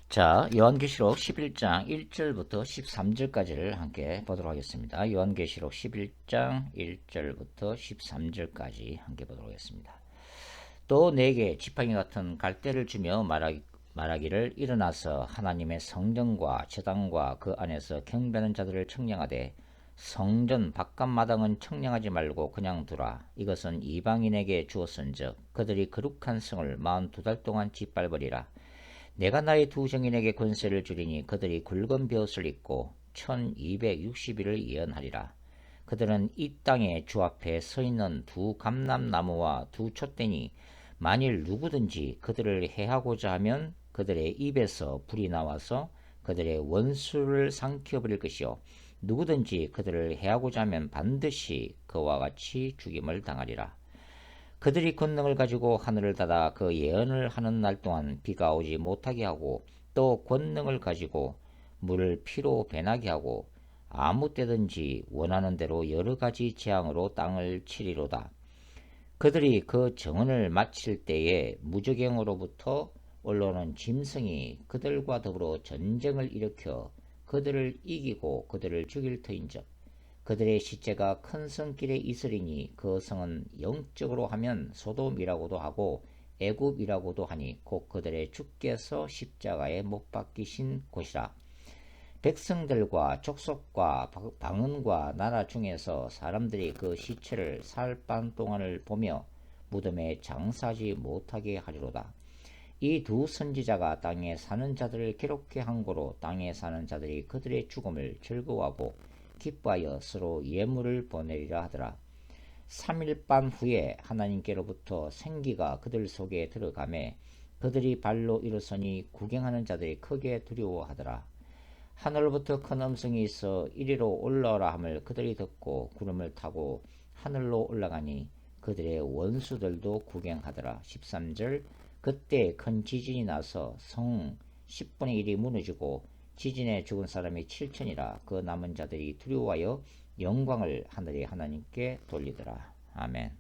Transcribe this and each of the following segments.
자, 요한계시록 11장 1절부터 13절까지를 함께 보도록 하겠습니다. 요한계시록 11장 1절부터 13절까지 함께 보도록 하겠습니다. 또 내게 지팡이 같은 갈대를 주며 말하기를 일어나서 하나님의 성전과 제단과 그 안에서 경배하는 자들을 청량하되 성전 바깥마당은 청량하지 말고 그냥 두라. 이것은 이방인에게 주었은즉 그들이 거룩한 성을 42달 동안 짓밟으리라. 내가 나의 두 정인에게 권세를 주리니 그들이 굵은 벼옷을 입고 1260일을 예언하리라. 그들은 이 땅에 주 앞에 서 있는 두 감람나무와 두 촛대니 만일 누구든지 그들을 해하고자 하면 그들의 입에서 불이 나와서 그들의 원수를 삼켜버릴 것이요 누구든지 그들을 해하고자 하면 반드시 그와 같이 죽임을 당하리라. 그들이 권능을 가지고 하늘을 닫아 그 예언을 하는 날 동안 비가 오지 못하게 하고 또 권능을 가지고 물을 피로 변하게 하고 아무 때든지 원하는 대로 여러 가지 재앙으로 땅을 치리로다. 그들이 그 정언을 마칠 때에 무저갱으로부터 올라오는 짐승이 그들과 더불어 전쟁을 일으켜 그들을 이기고 그들을 죽일 터인즉 그들의 시체가 큰 성길에 있으리니 그 성은 영적으로 하면 소돔이라고도 하고 애굽이라고도 하니 곧 그들의 주께서 십자가에 못 박히신 곳이라. 백성들과 족속과 방언과 나라 중에서 사람들이 그 시체를 사흘반 동안을 보며 무덤에 장사하지 못하게 하리로다. 이 두 선지자가 땅에 사는 자들을 기록해 한 고로 땅에 사는 자들이 그들의 죽음을 즐거워하고 기뻐하여 서로 예물을 보내리라 하더라. 3일 밤 후에 하나님께로부터 생기가 그들 속에 들어가매 그들이 발로 일어서니 구경하는 자들이 크게 두려워하더라. 하늘로부터 큰 음성이 있어 이리로 올라오라 함을 그들이 듣고 구름을 타고 하늘로 올라가니 그들의 원수들도 구경하더라. 13절 그때 큰 지진이 나서 성 10분의 1이 무너지고 지진에 죽은 사람이 7천이라. 그 남은 자들이 두려워하여 영광을 하늘의 하나님께 돌리더라. 아멘.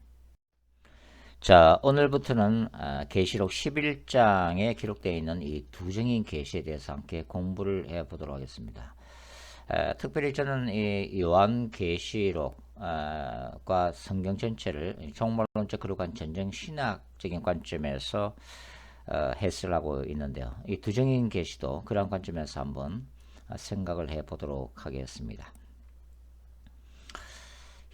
자, 오늘부터는 계시록 11장에 기록되어 있는 이 두 정인 계시에 대해서 함께 공부를 해보도록 하겠습니다. 특별히 저는 이 요한 계시록과 성경 전체를 종말론적 그러한 전쟁 신학적인 관점에서 해석을 하고 있는데요. 이 두 정인 계시도 그러한 관점에서 한번 생각을 해보도록 하겠습니다.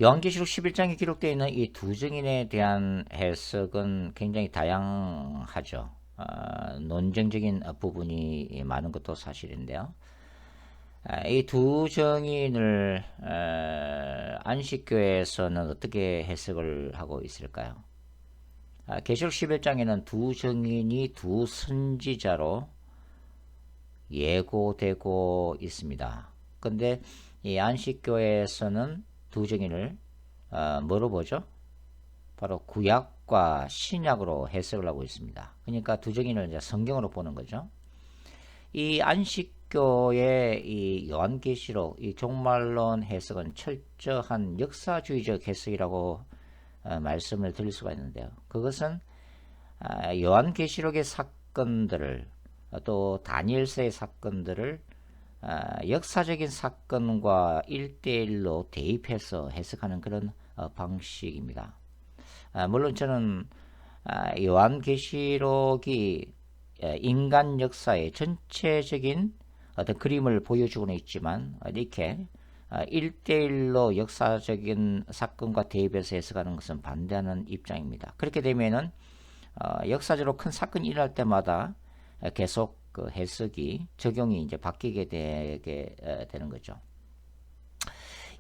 요한계시록 11장에 기록되어 있는 이 두 정인에 대한 해석은 굉장히 다양하죠. 논쟁적인 부분이 많은 것도 사실인데요. 이 두 정인을 안식교에서는 어떻게 해석을 하고 있을까요? 계시록 11장에는 두 정인이 두 선지자로 예고되고 있습니다. 근데 이 안식교에서는 두 정인을 뭐로 보죠? 바로 구약과 신약으로 해석을 하고 있습니다. 그러니까 두 정인을 이제 성경으로 보는 거죠. 이 안식교의 이 요한계시록 이 종말론 해석은 철저한 역사주의적 해석이라고 말씀을 드릴 수가 있는데요. 그것은 요한계시록의 사건들을 또 다니엘서의 사건들을 역사적인 사건과 1대1로 대입해서 해석하는 그런 방식입니다. 물론 저는 요한계시록이 인간 역사의 전체적인 어떤 그림을 보여주고는 있지만 이렇게 1대1로 역사적인 사건과 대입해서 해석하는 것은 반대하는 입장입니다. 그렇게 되면은 역사적으로 큰 사건이 일어날 때마다 계속 그 해석이 적용이 이제 바뀌게 되게 되는 거죠.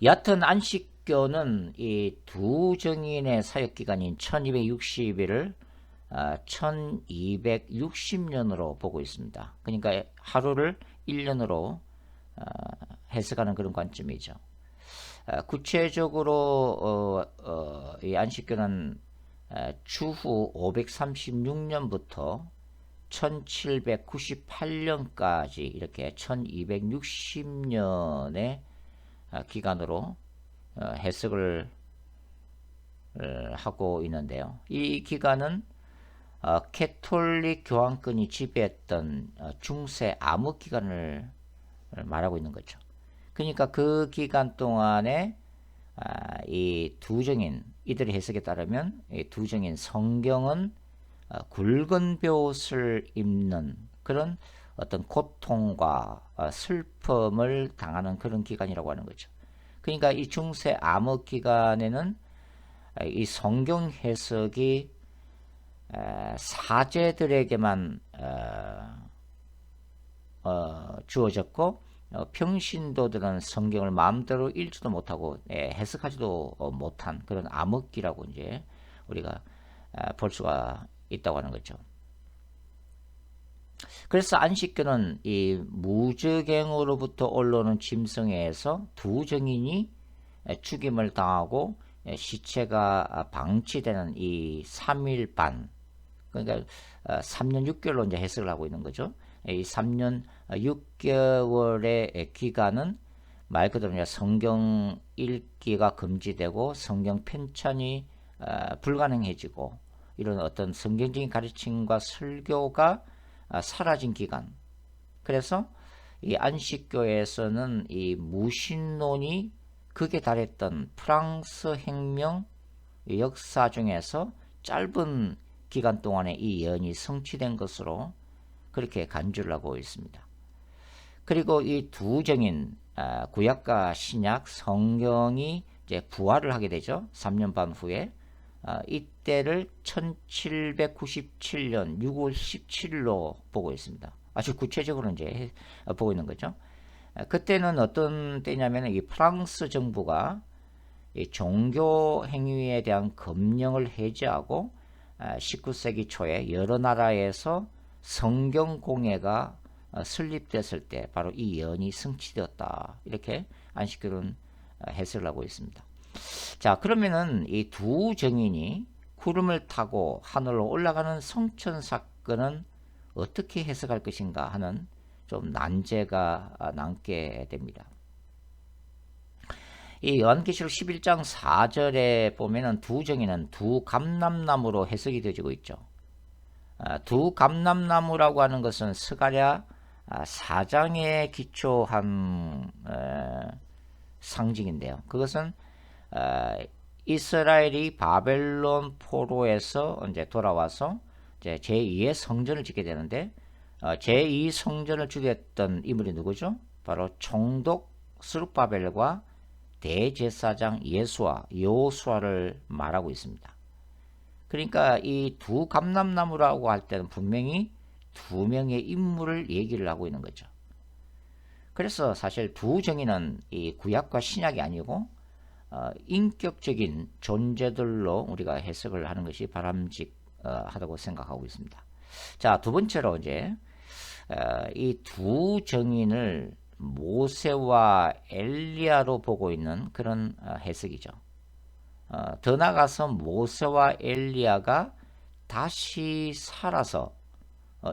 여하튼 안식교는 이 두 정인의 사역 기간인 1260일을 1260년으로 보고 있습니다. 그러니까 하루를 1년으로 해석하는 그런 관점이죠. 구체적으로 이 안식교는 주후 536년부터 1798년까지 이렇게 1260년의 기간으로 해석을 하고 있는데요. 이 기간은 캐톨릭 교황권이 지배했던 중세 암흑 기간을 말하고 있는 거죠. 그러니까 그 기간 동안에 이 두정인 이들의 해석에 따르면 이 두정인 성경은 굵은 벼옷을 입는 그런 어떤 고통과 슬픔을 당하는 그런 기간이라고 하는 거죠. 그러니까 이 중세 암흑 기간에는 이 성경 해석이 사제들에게만 주어졌고 평신도들은 성경을 마음대로 읽지도 못하고 해석하지도 못한 그런 암흑기라고 이제 우리가 볼 수가 있다고 하는 거죠. 그래서 안식교는 이 무적행으로부터 올라오는 짐승에 의해서 두 정인이 죽임을 당하고 시체가 방치되는 이 3일 반, 그러니까 3년 6개월로 이제 해석을 하고 있는 거죠. 이 3년 6개월의 기간은 말 그대로 성경 읽기가 금지되고 성경 편찬이 불가능해지고 이런 어떤 성경적인 가르침과 설교가 사라진 기간. 그래서 이 안식교에서는 이 무신론이 극에 달했던 프랑스 혁명 역사 중에서 짧은 기간 동안에 이 예언이 성취된 것으로 그렇게 간주를 하고 있습니다. 그리고 이 두 정인 구약과 신약 성경이 이제 부활을 하게 되죠. 3년 반 후에 이때를 1797년 6월 17일로 보고 있습니다. 아주 구체적으로 이제 보고 있는 거죠. 그때는 어떤 때냐면 이 프랑스 정부가 이 종교 행위에 대한 검령을 해제하고 19세기 초에 여러 나라에서 성경 공예가 설립됐을 때 바로 이 예언이 성취되었다. 이렇게 안식교는 해석을 하고 있습니다. 자, 그러면은 이 두 정인이 구름을 타고 하늘로 올라가는 성천 사건은 어떻게 해석할 것인가 하는 좀 난제가 남게 됩니다. 이 요한계시록 11장 4절에 보면은 두 정인은 두 감람나무로 해석이 되어지고 있죠. 두 감람나무라고 하는 것은 스가랴 4장에 기초한 상징인데요. 그것은 이스라엘이 바벨론 포로에서 이제 돌아와서 이제 제2의 성전을 짓게 되는데 제2 성전을 주도했던 인물이 누구죠? 바로 총독 스룹바벨과 대제사장 여호수아를 말하고 있습니다. 그러니까 이 두 감람나무라고 할 때는 분명히 두 명의 인물을 얘기를 하고 있는 거죠. 그래서 사실 두 정의는 이 구약과 신약이 아니고 인격적인 존재들로 우리가 해석을 하는 것이 바람직하다고 생각하고 있습니다. 자, 두 번째로 이제 이 두 정인을 모세와 엘리야로 보고 있는 그런 해석이죠. 더 나아가서 모세와 엘리야가 다시 살아서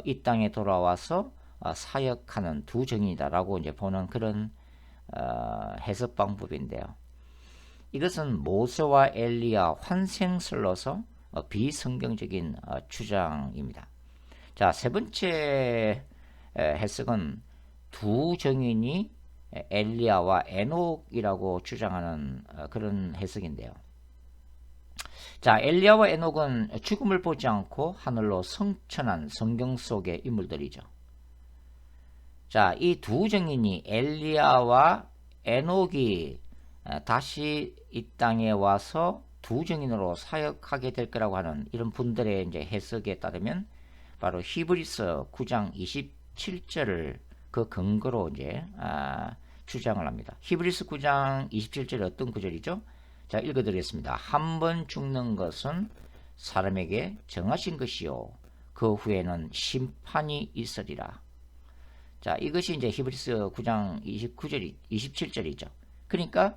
이 땅에 돌아와서 사역하는 두 정인이다라고 이제 보는 그런 해석 방법인데요. 이것은 모세와 엘리야 환생설로서 비성경적인 주장입니다. 자, 세 번째 해석은 두 정인이 엘리야와 에녹이라고 주장하는 그런 해석인데요. 자, 엘리야와 에녹은 죽음을 보지 않고 하늘로 승천한 성경 속의 인물들이죠. 자, 이 두 정인이 엘리야와 에녹이 다시 이 땅에 와서 두 정인으로 사역하게 될 거라고 하는 이런 분들의 이제 해석에 따르면 바로 히브리서 9장 27절을 그 근거로 이제 주장을 합니다. 히브리서 9장 27절이 어떤 구절이죠? 자, 읽어드리겠습니다. 한 번 죽는 것은 사람에게 정하신 것이요 그 후에는 심판이 있으리라. 자, 이것이 이제 히브리서 9장 27절이죠. 그러니까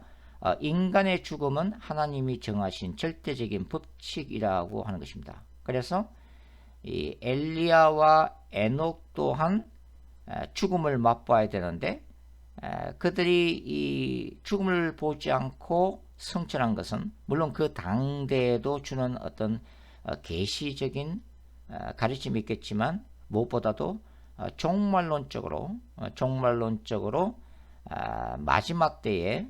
인간의 죽음은 하나님이 정하신 절대적인 법칙이라고 하는 것입니다. 그래서 이 엘리야와 에녹 또한 죽음을 맛봐야 되는데 그들이 이 죽음을 보지 않고 성천한 것은 물론 그 당대에도 주는 어떤 계시적인 가르침이 있겠지만 무엇보다도 종말론적으로 마지막 때에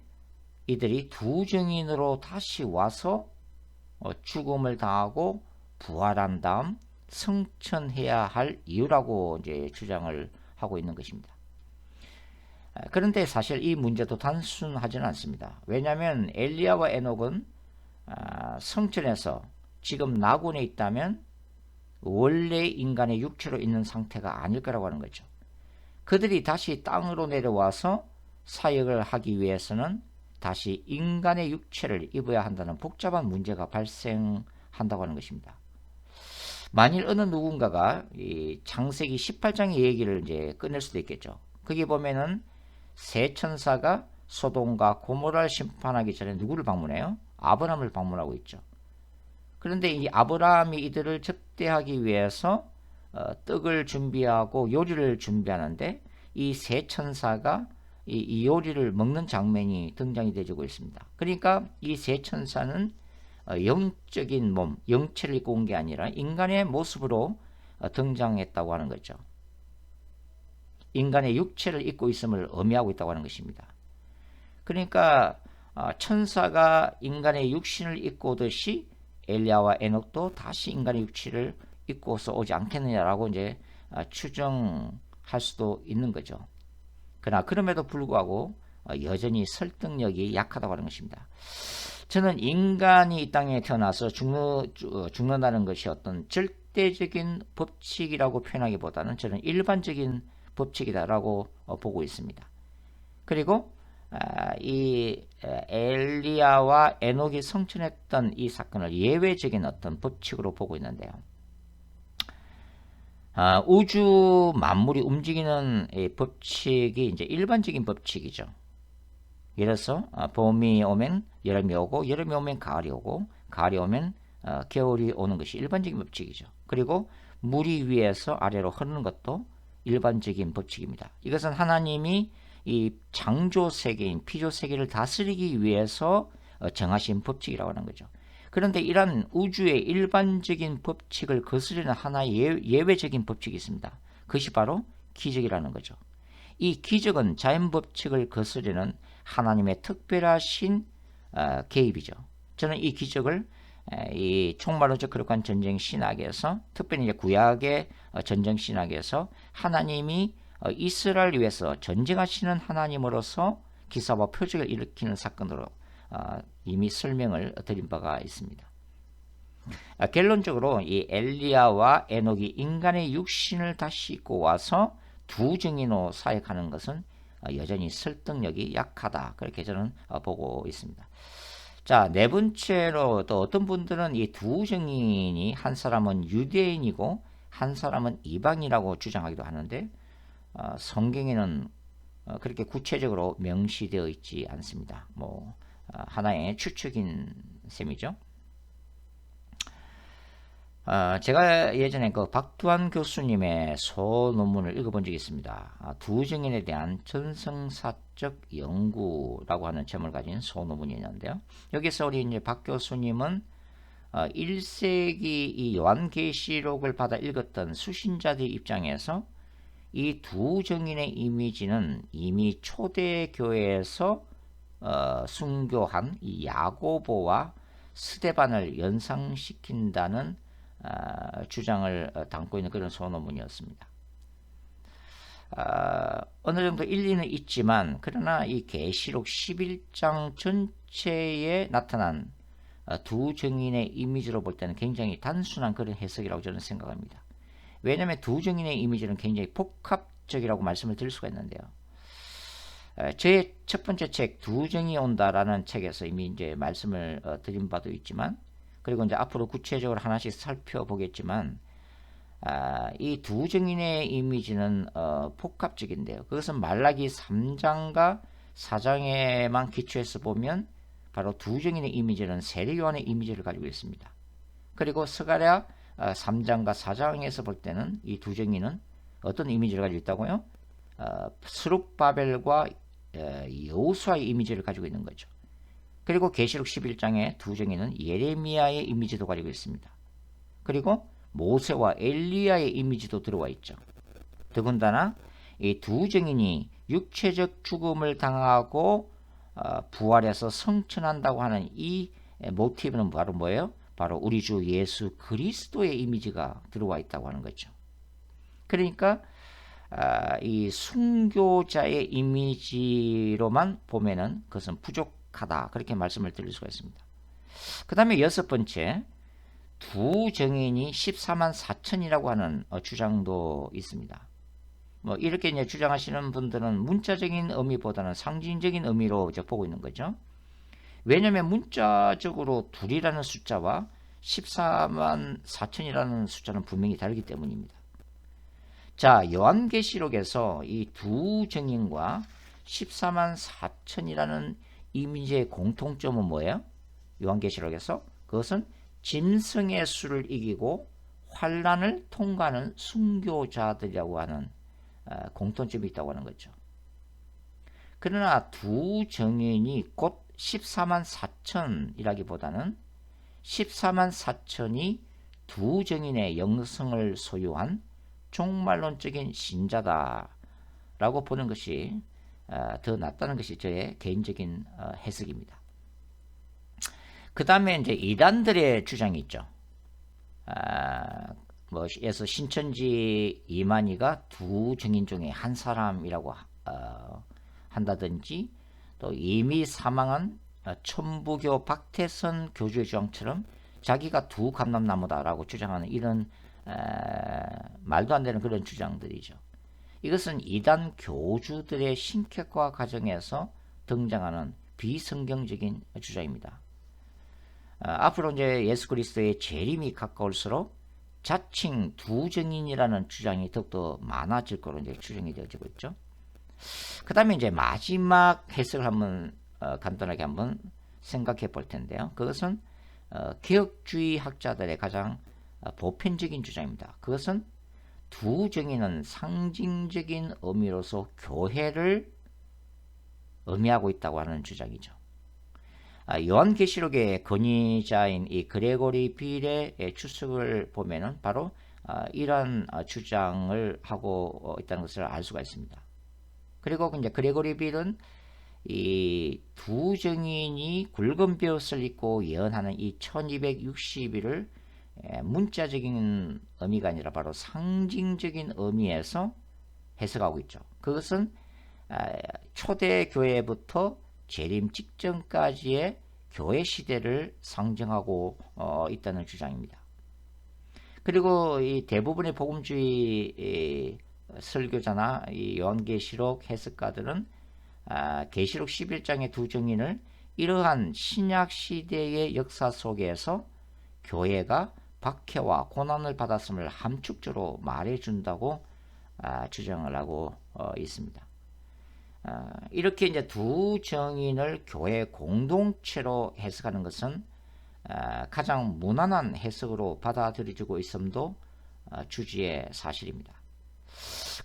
이들이 두 증인으로 다시 와서 죽음을 당하고 부활한 다음 승천해야 할 이유라고 이제 주장을 하고 있는 것입니다. 그런데 사실 이 문제도 단순하지는 않습니다. 왜냐하면 엘리야와 에녹은 성전에서 지금 낙원에 있다면 원래 인간의 육체로 있는 상태가 아닐 거라고 하는 거죠. 그들이 다시 땅으로 내려와서 사역을 하기 위해서는 다시 인간의 육체를 입어야 한다는 복잡한 문제가 발생한다고 하는 것입니다. 만일 어느 누군가가 이 창세기 18장의 얘기를 이제 꺼낼 수도 있겠죠. 거기 보면은 세 천사가 소돔과 고모라를 심판하기 전에 누구를 방문해요? 아브라함을 방문하고 있죠. 그런데 이 아브라함이 이들을 접대하기 위해서 떡을 준비하고 요리를 준비하는데 이 세 천사가 이 요리를 먹는 장면이 등장이 되고 있습니다. 그러니까 이 세 천사는 영적인 몸, 영체를 입고 온 게 아니라 인간의 모습으로 등장했다고 하는 거죠. 인간의 육체를 입고 있음을 의미하고 있다고 하는 것입니다. 그러니까 천사가 인간의 육신을 입고 오듯이 엘리야와 에녹도 다시 인간의 육체를 입고서 오지 않겠느냐라고 이제 추정할 수도 있는 거죠. 그러나 그럼에도 불구하고 여전히 설득력이 약하다고 하는 것입니다. 저는 인간이 이 땅에 태어나서 죽는다는 것이 어떤 절대적인 법칙이라고 표현하기보다는 저는 일반적인 법칙이다라고 보고 있습니다. 그리고 이 엘리야와 에녹이 성천했던 이 사건을 예외적인 어떤 법칙으로 보고 있는데요. 우주 만물이 움직이는 이 법칙이 이제 일반적인 법칙이죠. 예를 들어서 봄이 오면 여름이 오고 여름이 오면 가을이 오고 가을이 오면 겨울이 오는 것이 일반적인 법칙이죠. 그리고 물이 위에서 아래로 흐르는 것도 일반적인 법칙입니다. 이것은 하나님이 이 창조 세계인 피조 세계를 다스리기 위해서 정하신 법칙이라고 하는 거죠. 그런데 이러한 우주의 일반적인 법칙을 거스르는 하나의 예외적인 법칙이 있습니다. 그것이 바로 기적이라는 거죠. 이 기적은 자연 법칙을 거스르는 하나님의 특별하신 개입이죠. 저는 이 기적을 이 총말론적 거룩한 전쟁 신학에서 특별히 이제 구약의 전쟁 신학에서 하나님이 이스라엘을 위해서 전쟁하시는 하나님으로서 기사와 표적을 일으키는 사건으로 이미 설명을 드린 바가 있습니다. 결론적으로 이 엘리야와 에녹이 인간의 육신을 다시 입고 와서 두 증인으로 사역하는 것은 여전히 설득력이 약하다. 그렇게 저는 보고 있습니다. 자, 네 번째로 또 어떤 분들은 이 두 증인이 한 사람은 유대인이고 한 사람은 이방이라고 주장하기도 하는데 성경에는 그렇게 구체적으로 명시되어 있지 않습니다. 하나의 추측인 셈이죠. 제가 예전에 그 박두환 교수님의 소논문을 읽어본 적이 있습니다. 두 증인에 대한 전성사적 연구라고 하는 제목을 가진 소논문이 있는데요. 여기서 우리 이제 박 교수님은 1세기 이 요한계시록을 받아 읽었던 수신자들 입장에서 이 두 증인의 이미지는 이미 초대교회에서 순교한 이 야고보와 스데반을 연상시킨다는 주장을 담고 있는 그런 소논문이었습니다. 어느 정도 일리는 있지만 그러나 이 계시록 11장 전체에 나타난 두 증인의 이미지로 볼 때는 굉장히 단순한 그런 해석이라고 저는 생각합니다. 왜냐하면 두 증인의 이미지는 굉장히 복합적이라고 말씀을 드릴 수가 있는데요. 제 첫 번째 책 두 증이 온다라는 책에서 이미 이제 말씀을 드린 바도 있지만 그리고 이제 앞으로 구체적으로 하나씩 살펴보겠지만 이 두 증인의 이미지는 복합적인데요. 그것은 말라기 3장과 4장에만 기초해서 보면 바로 두 증인의 이미지는 세례 요한의 이미지를 가지고 있습니다. 그리고 스가랴 3장과 4장에서 볼 때는 이 두 증인은 어떤 이미지를 가지고 있다고요? 스룹바벨과 여호수아의 이미지를 가지고 있는 거죠. 그리고 계시록 11장의 두 증인은 예레미야의 이미지도 가지고 있습니다. 그리고 모세와 엘리야의 이미지도 들어와 있죠. 더군다나 이 두 증인이 육체적 죽음을 당하고 부활해서 성천한다고 하는 이 모티브는 바로 뭐예요? 바로 우리 주 예수 그리스도의 이미지가 들어와 있다고 하는 거죠. 그러니까 이 순교자의 이미지로만 보면은 그것은 부족하다, 그렇게 말씀을 드릴 수가 있습니다. 그 다음에 여섯 번째, 두 증인이 14만 4천이라고 하는 주장도 있습니다. 뭐 이렇게 이제 주장하시는 분들은 문자적인 의미보다는 상징적인 의미로 이제 보고 있는 거죠. 왜냐하면 문자적으로 둘이라는 숫자와 14만 4천이라는 숫자는 분명히 다르기 때문입니다. 자, 요한계시록에서 이 두 증인과 14만 4천이라는 이미지의 공통점은 뭐예요? 요한계시록에서 그것은 짐승의 수를 이기고 환란을 통과하는 순교자들이라고 하는 공통점이 있다고 하는 거죠. 그러나 두 증인이 곧 14만 4천이라기보다는 14만 4천이 두 증인의 영성을 소유한 종말론적인 신자다라고 보는 것이 더 낫다는 것이 저의 개인적인 해석입니다. 그 다음에 이제 이단들의 주장이 있죠. 뭐에서 신천지 이만희가 두 증인 중에 한 사람이라고 한다든지, 또 이미 사망한 천부교 박태선 교주의 주장처럼 자기가 두 감람나무다라고 주장하는 이런 말도 안 되는 그런 주장들이죠. 이것은 이단 교주들의 신격화 과정에서 등장하는 비성경적인 주장입니다. 앞으로 이제 예수 그리스도의 재림이 가까울수록 자칭 두 증인이라는 주장이 더욱더 많아질 거로 이제 추정이 되어지고 있죠. 그 다음에 이제 마지막 해석을 한번 간단하게 한번 생각해 볼 텐데요. 그것은 개혁주의 학자들의 가장 보편적인 주장입니다. 그것은 두 증인은 상징적인 의미로서 교회를 의미하고 있다고 하는 주장이죠. 요한계시록의 권위자인 이 그레고리 빌의 추측을 보면은 바로 이러한 주장을 하고 있다는 것을 알 수가 있습니다. 그리고 이제 그레고리 빌은 이 두 증인이 굵은 벼옷을 입고 예언하는 이 1260일을 문자적인 의미가 아니라 바로 상징적인 의미에서 해석하고 있죠. 그것은 초대 교회부터 재림 직전까지의 교회 시대를 상징하고 있다는 주장입니다. 그리고 이 대부분의 복음주의 설교자나 이 요한계시록 해석가들은 계시록 11장의 두 증인을 이러한 신약 시대의 역사 속에서 교회가 박해와 고난을 받았음을 함축적으로 말해준다고 주장을 하고 있습니다. 이렇게 이제 두 증인을 교회 공동체로 해석하는 것은 가장 무난한 해석으로 받아들여지고 있음도 주지의 사실입니다.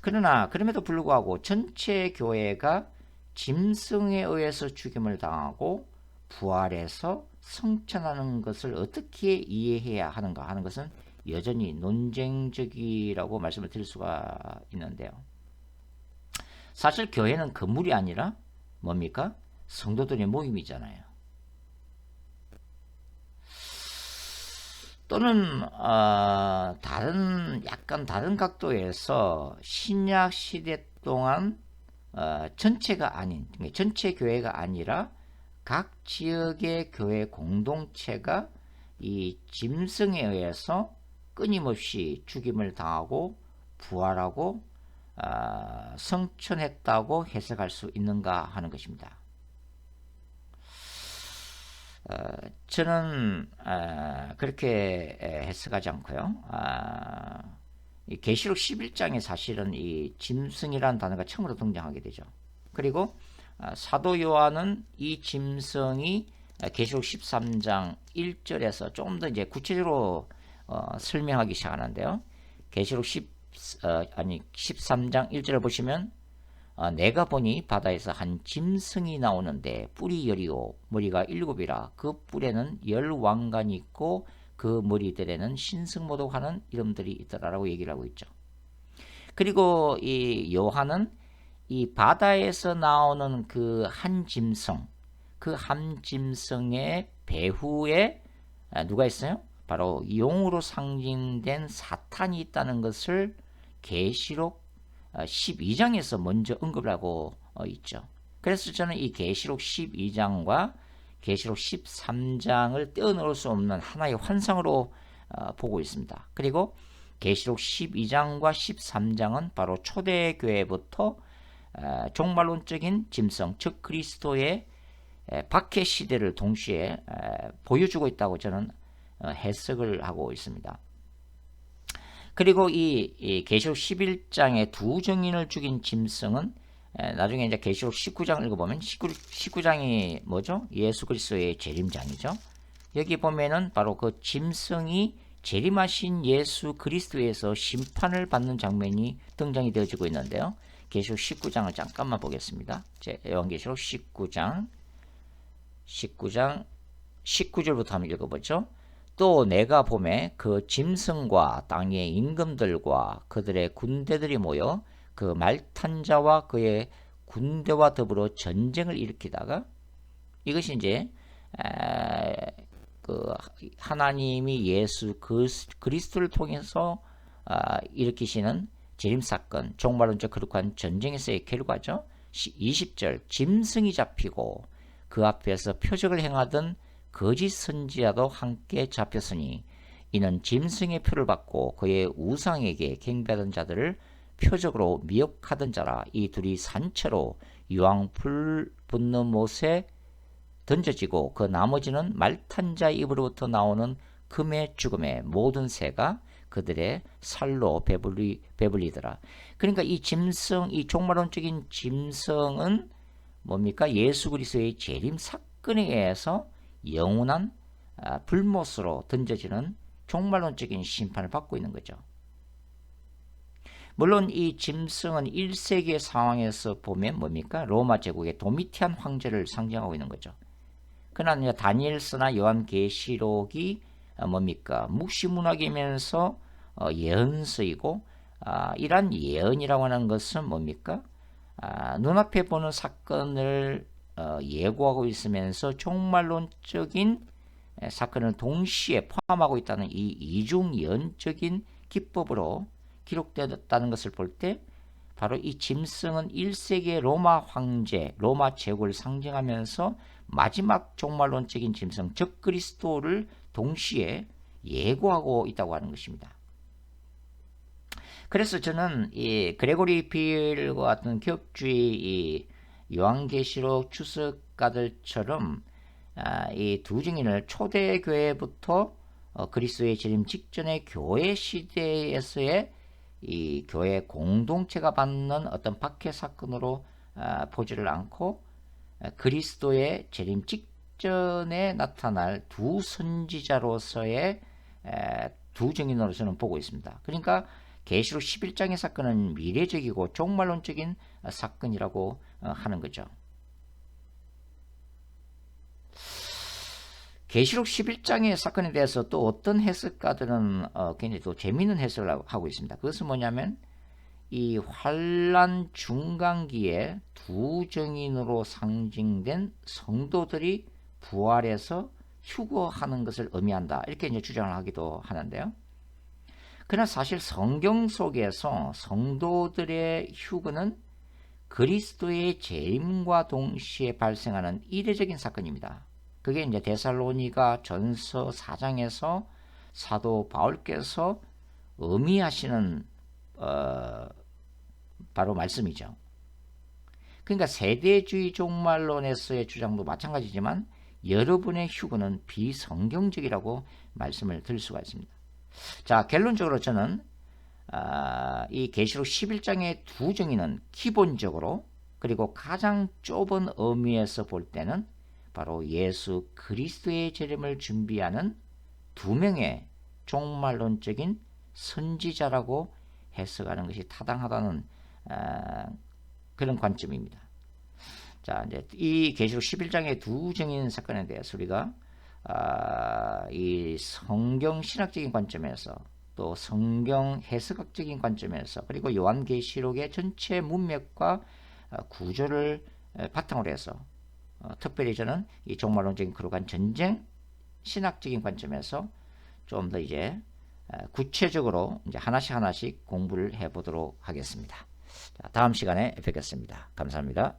그러나 그럼에도 불구하고 전체 교회가 짐승에 의해서 죽임을 당하고 부활해서 성천하는 것을 어떻게 이해해야 하는가 하는 것은 여전히 논쟁적이라고 말씀을 드릴 수가 있는데요. 사실 교회는 건물이 아니라 뭡니까? 성도들의 모임이잖아요. 또는 약간 다른 각도에서 신약 시대 동안 전체가 아닌, 전체 교회가 아니라 각 지역의 교회 공동체가 이 짐승에 의해서 끊임없이 죽임을 당하고 부활하고 성천했다고 해석할 수 있는가 하는 것입니다. 저는 그렇게 해석하지 않고요. 계시록 11장에 사실은 이 짐승이라는 단어가 처음으로 등장하게 되죠. 그리고 사도 요한은 이 짐승이 계시록 13장 1절에서 조금 더 이제 구체적으로 설명하기 시작하는데요. 계시록 13장 1절을 보시면 내가 보니 바다에서 한 짐승이 나오는데 뿔이 10이요 머리가 7이라 그 뿔에는 10왕관이 있고 그 머리들에는 신승모독하는 이름들이 있더라라고 얘기를 하고 있죠. 그리고 이 요한은 이 바다에서 나오는 그 한 짐승, 그 한 짐승의 배후에 누가 있어요? 바로 용으로 상징된 사탄이 있다는 것을 계시록 12장에서 먼저 언급을 하고 있죠. 그래서 저는 이 계시록 12장과 계시록 13장을 떼어놓을 수 없는 하나의 환상으로 보고 있습니다. 그리고 계시록 12장과 13장은 바로 초대교회부터 종말론적인 짐승, 즉 그리스도의 박해 시대를 동시에 보여주고 있다고 저는 해석을 하고 있습니다. 그리고 이 계시록 11장의 두 증인을 죽인 짐승은 나중에 이제 계시록 19장 읽어보면 19장이 뭐죠? 예수 그리스도의 재림장이죠. 여기 보면은 바로 그 짐승이 재림하신 예수 그리스도에서 심판을 받는 장면이 등장이 되어지고 있는데요. 계시록 19장을 잠깐만 보겠습니다. 요한계시록 19장 19절부터 한번 읽어보죠. 또 내가 보매 그 짐승과 땅의 임금들과 그들의 군대들이 모여 그 말탄 자와 그의 군대와 더불어 전쟁을 일으키다가, 이것이 이제 그 하나님이 예수 그리스도를 통해서 일으키시는 재림사건, 종말론적 거룩한 전쟁에서의 결과죠. 20절 짐승이 잡히고 그 앞에서 표적을 행하던 거짓 선지자도 함께 잡혔으니 이는 짐승의 표를 받고 그의 우상에게 경배하던 자들을 표적으로 미혹하던 자라. 이 둘이 산채로 유황불 붙는 못에 던져지고 그 나머지는 말탄 자의 입으로부터 나오는 금의 죽음의 모든 새가 그들의 살로 배불리더라. 그러니까 이 짐승, 이 종말론적인 짐승은 뭡니까? 예수 그리스도의 재림 사건에 의해서 영원한 불못으로 던져지는 종말론적인 심판을 받고 있는 거죠. 물론 이 짐승은 1세기의 상황에서 보면 뭡니까? 로마 제국의 도미티안 황제를 상징하고 있는 거죠. 그러나 다니엘서나 요한계시록이 뭡니까? 묵시문학이면서 예언서이고, 이러한 예언이라고 하는 것은 뭡니까? 눈앞에 보는 사건을 예고하고 있으면서 종말론적인 사건을 동시에 포함하고 있다는 이 이중예언적인 기법으로 기록되었다는 것을 볼 때, 바로 이 짐승은 1세기의 로마 황제, 로마 제국을 상징하면서 마지막 종말론적인 짐승, 즉 그리스도를 동시에 예고하고 있다고 하는 것입니다. 그래서 저는 이 그레고리 빌과 같은 기업주의 이 요한계시록 주석가들처럼 이 두 증인을 초대교회부터 그리스도의 재림 직전의 교회 시대에서의 이 교회 공동체가 받는 어떤 박해 사건으로 보지를 않고 그리스도의 재림 직전에 나타날 두 선지자로서의 두 증인으로서는 보고 있습니다. 그러니까 계시록 11장의 사건은 미래적이고 종말론적인 사건이라고 하는 거죠. 계시록 11장의 사건에 대해서 또 어떤 해석가들은 굉장히 또 재미있는 해석을 하고 있습니다. 그것은 뭐냐면 이 환란 중간기에 두 증인으로 상징된 성도들이 부활해서 휴거하는 것을 의미한다, 이렇게 이제 주장을 하기도 하는데요. 그러나 사실 성경 속에서 성도들의 휴거는 그리스도의 재림과 동시에 발생하는 이례적인 사건입니다. 그게 이제 데살로니가 전서 4장에서 사도 바울께서 의미하시는 바로 말씀이죠. 그러니까 세대주의 종말론에서의 주장도 마찬가지지만 여러분의 휴거는 비성경적이라고 말씀을 드릴 수가 있습니다. 자, 결론적으로 저는 이 계시록 11장의 두 증인은 기본적으로, 그리고 가장 좁은 의미에서 볼 때는 바로 예수 그리스도의 재림을 준비하는 두 명의 종말론적인 선지자라고 해석하는 것이 타당하다는 그런 관점입니다. 자, 이제 이 계시록 11장의 두 증인 사건에 대해서 우리가 이 성경 신학적인 관점에서 또 성경 해석학적인 관점에서 그리고 요한계시록의 전체 문맥과 구조를 바탕으로 해서 특별히 저는 이 종말론적인 거룩한 전쟁 신학적인 관점에서 좀 더 이제 구체적으로 이제 하나씩 공부를 해보도록 하겠습니다. 자, 다음 시간에 뵙겠습니다. 감사합니다.